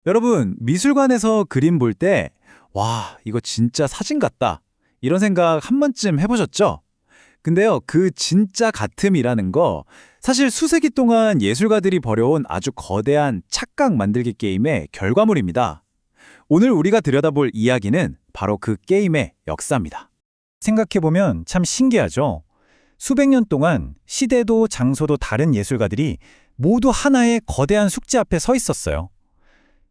여러분, 미술관에서 그림 볼 때, 와, 이거 진짜 사진 같다. 이런 생각 한 번쯤 해보셨죠? 근데요, 그 진짜 같음이라는 거, 사실 수세기 동안 예술가들이 벌여온 아주 거대한 착각 만들기 게임의 결과물입니다. 오늘 우리가 들여다볼 이야기는 바로 그 게임의 역사입니다. 생각해보면 참 신기하죠. 수백 년 동안 시대도 장소도 다른 예술가들이 모두 하나의 거대한 숙제 앞에 서 있었어요.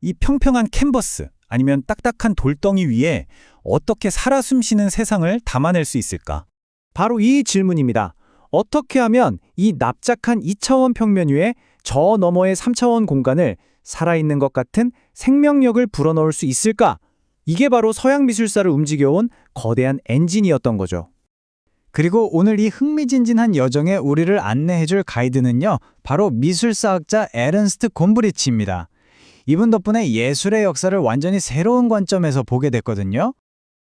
이 평평한 캔버스 아니면 딱딱한 돌덩이 위에 어떻게 살아 숨쉬는 세상을 담아낼 수 있을까? 바로 이 질문입니다. 어떻게 하면 이 납작한 2차원 평면 위에 저 너머의 3차원 공간을 살아있는 것 같은 생명력을 불어넣을 수 있을까? 이게 바로 서양 미술사를 움직여온 거대한 엔진이었던 거죠. 그리고 오늘 이 흥미진진한 여정에 우리를 안내해줄 가이드는요, 바로 미술사학자 에른스트 곰브리치입니다. 이분 덕분에 예술의 역사를 완전히 새로운 관점에서 보게 됐거든요.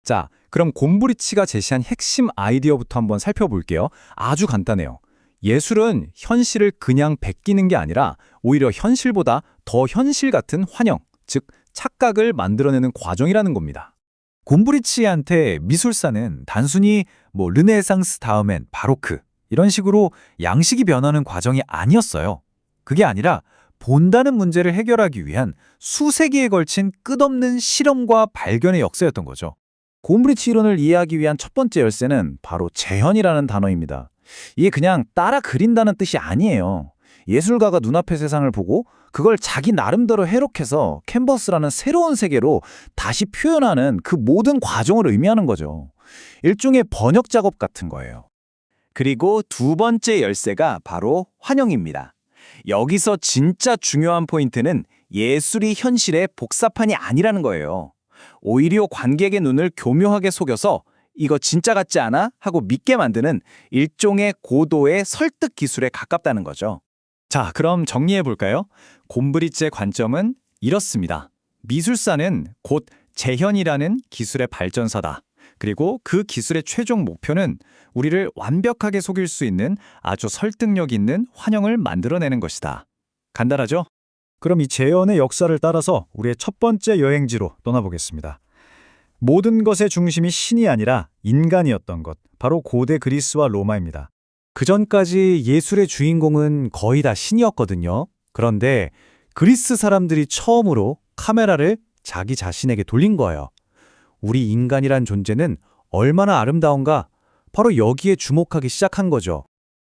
자, 그럼 곰브리치가 제시한 핵심 아이디어부터 한번 살펴볼게요. 아주 간단해요. 예술은 현실을 그냥 베끼는 게 아니라 오히려 현실보다 더 현실 같은 환영, 즉 착각을 만들어내는 과정이라는 겁니다. 곰브리치한테 미술사는 단순히 르네상스 다음엔 바로크 이런 식으로 양식이 변하는 과정이 아니었어요. 그게 아니라 본다는 문제를 해결하기 위한 수세기에 걸친 끝없는 실험과 발견의 역사였던 거죠. 곰브리치 이론을 이해하기 위한 첫 번째 열쇠는 바로 재현이라는 단어입니다. 이게 그냥 따라 그린다는 뜻이 아니에요. 예술가가 눈앞의 세상을 보고 그걸 자기 나름대로 해록해서 캔버스라는 새로운 세계로 다시 표현하는 그 모든 과정을 의미하는 거죠. 일종의 번역 작업 같은 거예요. 그리고 두 번째 열쇠가 바로 환영입니다. 여기서 진짜 중요한 포인트는 예술이 현실의 복사판이 아니라는 거예요. 오히려 관객의 눈을 교묘하게 속여서 이거 진짜 같지 않아? 하고 믿게 만드는 일종의 고도의 설득 기술에 가깝다는 거죠. 자, 그럼 정리해 볼까요? 곰브리치의 관점은 이렇습니다. 미술사는 곧 재현이라는 기술의 발전사다. 그리고 그 기술의 최종 목표는 우리를 완벽하게 속일 수 있는 아주 설득력 있는 환영을 만들어내는 것이다. 간단하죠? 그럼 이 재현의 역사를 따라서 우리의 첫 번째 여행지로 떠나보겠습니다. 모든 것의 중심이 신이 아니라 인간이었던 것, 바로 고대 그리스와 로마입니다. 그전까지 예술의 주인공은 거의 다 신이었거든요. 그런데 그리스 사람들이 처음으로 카메라를 자기 자신에게 돌린 거예요. 우리 인간이란 존재는 얼마나 아름다운가, 바로 여기에 주목하기 시작한 거죠.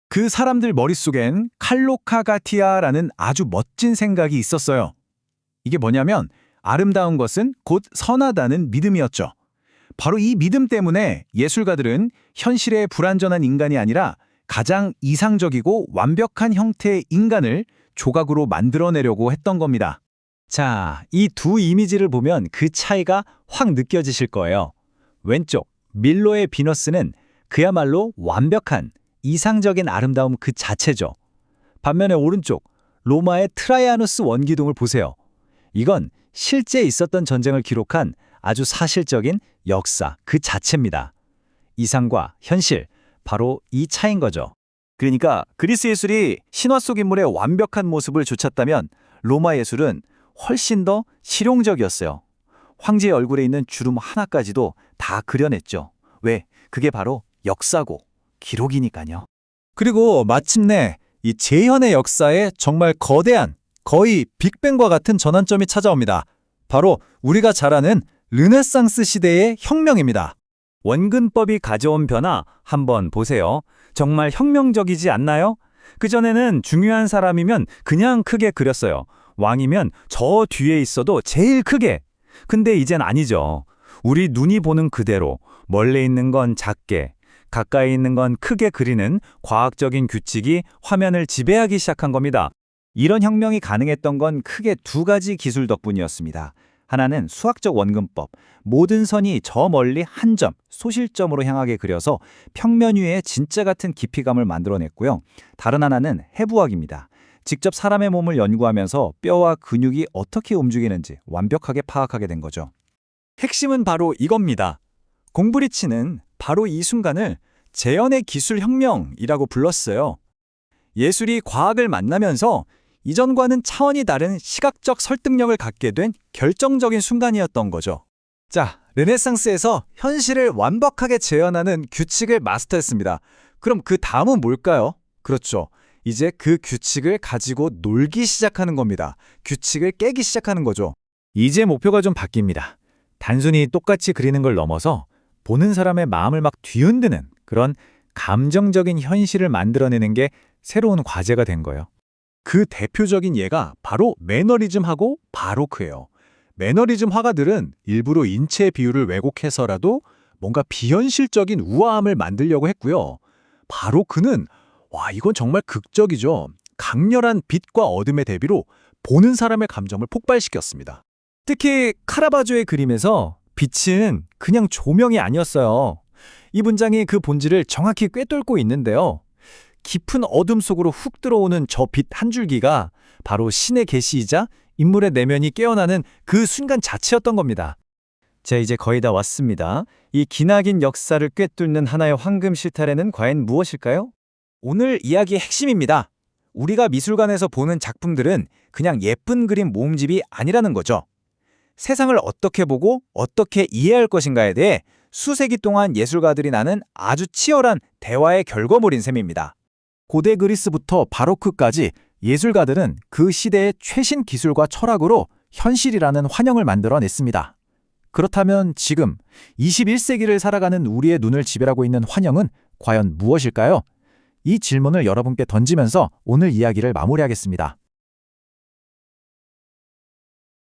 그 사람들 머릿속엔 칼로카가티아라는 아주 멋진 생각이 있었어요. 이게 뭐냐면 아름다운 것은 곧 선하다는 믿음이었죠. 바로 이 믿음 때문에 예술가들은 현실의 불완전한 인간이 아니라 가장 이상적이고 완벽한 형태의 인간을 조각으로 만들어내려고 했던 겁니다. 자, 이 두 이미지를 보면 그 차이가 확 느껴지실 거예요. 왼쪽, 밀로의 비너스는 그야말로 완벽한 이상적인 아름다움 그 자체죠. 반면에 오른쪽, 로마의 트라이아누스 원기둥을 보세요. 이건 실제 있었던 전쟁을 기록한 아주 사실적인 역사 그 자체입니다. 이상과 현실, 바로 이 차이인 거죠. 그러니까 그리스 예술이 신화 속 인물의 완벽한 모습을 좇았다면 로마 예술은 훨씬 더 실용적이었어요. 황제의 얼굴에 있는 주름 하나까지도 다 그려냈죠. 왜? 그게 바로 역사고 기록이니까요. 그리고 마침내 이 재현의 역사에 정말 거대한, 거의 빅뱅과 같은 전환점이 찾아옵니다. 바로 우리가 잘 아는 르네상스 시대의 혁명입니다. 원근법이 가져온 변화 한번 보세요. 정말 혁명적이지 않나요? 그전에는 중요한 사람이면 그냥 크게 그렸어요. 왕이면 저 뒤에 있어도 제일 크게. 근데 이젠 아니죠. 우리 눈이 보는 그대로 멀리 있는 건 작게, 가까이 있는 건 크게 그리는 과학적인 규칙이 화면을 지배하기 시작한 겁니다. 이런 혁명이 가능했던 건 크게 두 가지 기술 덕분이었습니다. 하나는 수학적 원근법, 모든 선이 저 멀리 한 점, 소실점으로 향하게 그려서 평면 위에 진짜 같은 깊이감을 만들어냈고요. 다른 하나는 해부학입니다. 직접 사람의 몸을 연구하면서 뼈와 근육이 어떻게 움직이는지 완벽하게 파악하게 된 거죠. 핵심은 바로 이겁니다. 곰브리치는 바로 이 순간을 재현의 기술 혁명이라고 불렀어요. 예술이 과학을 만나면서 이전과는 차원이 다른 시각적 설득력을 갖게 된 결정적인 순간이었던 거죠. 자, 르네상스에서 현실을 완벽하게 재현하는 규칙을 마스터했습니다. 그럼 그 다음은 뭘까요? 그렇죠. 이제 그 규칙을 가지고 놀기 시작하는 겁니다. 규칙을 깨기 시작하는 거죠. 이제 목표가 좀 바뀝니다. 단순히 똑같이 그리는 걸 넘어서 보는 사람의 마음을 막 뒤흔드는 그런 감정적인 현실을 만들어내는 게 새로운 과제가 된 거예요. 그 대표적인 예가 바로 매너리즘하고 바로크예요. 매너리즘 화가들은 일부러 인체 비율을 왜곡해서라도 뭔가 비현실적인 우아함을 만들려고 했고요. 바로크는 이건 정말 극적이죠. 강렬한 빛과 어둠의 대비로 보는 사람의 감정을 폭발시켰습니다. 특히 카라바조의 그림에서 빛은 그냥 조명이 아니었어요. 이 문장이 그 본질을 정확히 꿰뚫고 있는데요. 깊은 어둠 속으로 훅 들어오는 저 빛 한 줄기가 바로 신의 계시이자 인물의 내면이 깨어나는 그 순간 자체였던 겁니다. 자, 이제 거의 다 왔습니다. 이 기나긴 역사를 꿰뚫는 하나의 황금 실타래는 과연 무엇일까요? 오늘 이야기의 핵심입니다. 우리가 미술관에서 보는 작품들은 그냥 예쁜 그림 모음집이 아니라는 거죠. 세상을 어떻게 보고 어떻게 이해할 것인가에 대해 수세기 동안 예술가들이 나눈 아주 치열한 대화의 결과물인 셈입니다. 고대 그리스부터 바로크까지 예술가들은 그 시대의 최신 기술과 철학으로 현실이라는 환영을 만들어냈습니다. 그렇다면 지금 21세기를 살아가는 우리의 눈을 지배하고 있는 환영은 과연 무엇일까요? 이 질문을 여러분께 던지면서 오늘 이야기를 마무리하겠습니다.